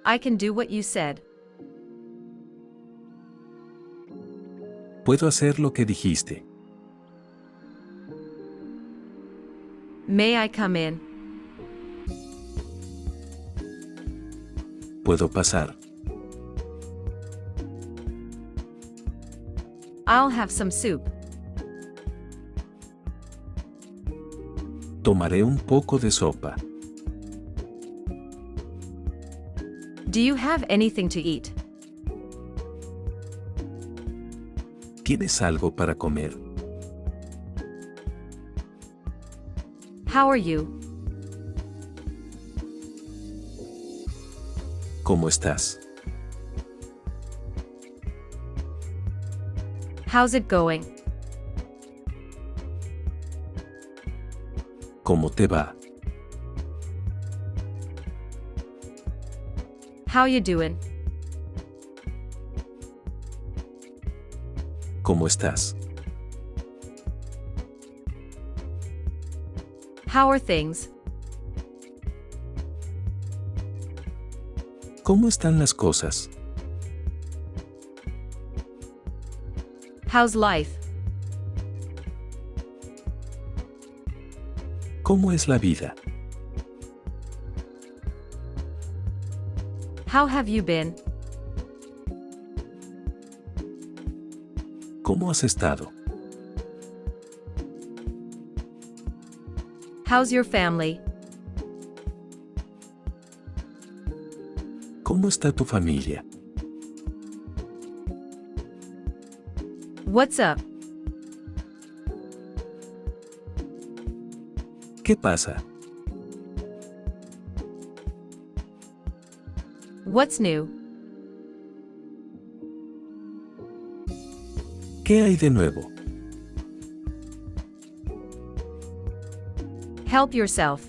I can do what you said. Puedo hacer lo que dijiste. May I come in? Puedo pasar. I'll have some soup. Tomaré un poco de sopa. Do you have anything to eat? ¿Tienes algo para comer? How are you? ¿Cómo estás? How's it going? ¿Cómo te va? How you doing? ¿Cómo estás? How are things? ¿Cómo están las cosas? How's life? ¿Cómo es la vida? How have you been? ¿Cómo has estado? How's your family? ¿Cómo está tu familia? What's up? ¿Qué pasa? What's new? ¿Qué hay de nuevo? Help yourself.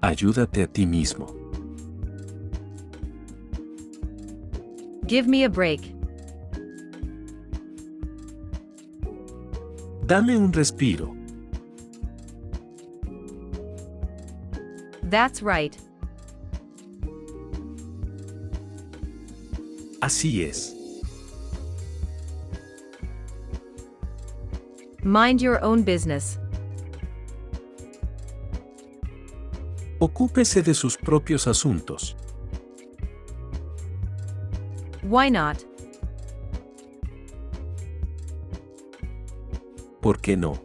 Ayúdate a ti mismo. Give me a break. Dame un respiro. That's right. Así es. Mind your own business. Ocúpese de sus propios asuntos. Why not? ¿Por qué no?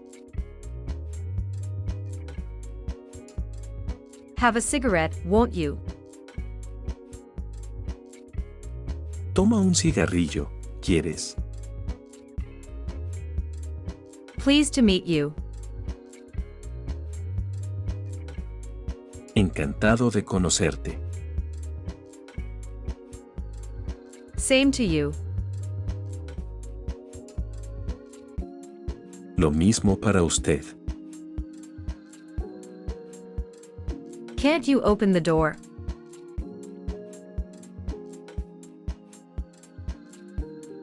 Have a cigarette, won't you? Toma un cigarrillo, ¿quieres? Pleased to meet you. Encantado de conocerte. Same to you. Lo mismo para usted. Can't you open the door?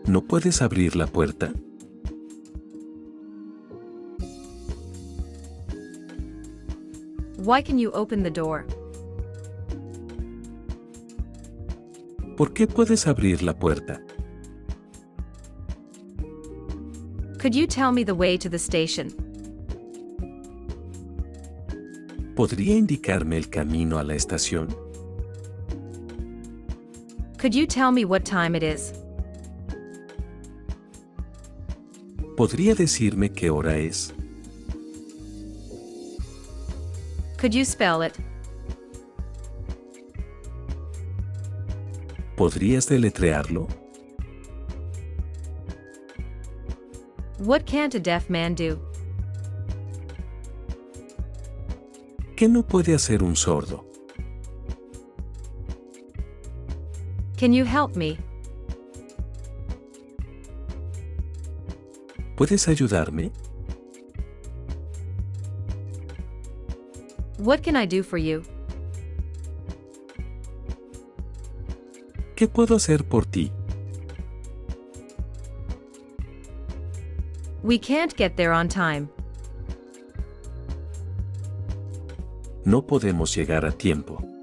¿No puedes abrir la puerta? Why can you open the door? ¿Por qué puedes abrir la puerta? Could you tell me the way to the station? ¿Podría indicarme el camino a la estación? Could you tell me what time it is? ¿Podría decirme qué hora es? Could you spell it? ¿Podrías deletrearlo? What can't a deaf man do? ¿Qué no puede hacer un sordo? Can you help me? ¿Puedes ayudarme? What can I do for you? ¿Qué puedo hacer por ti? We can't get there on time. No podemos llegar a tiempo.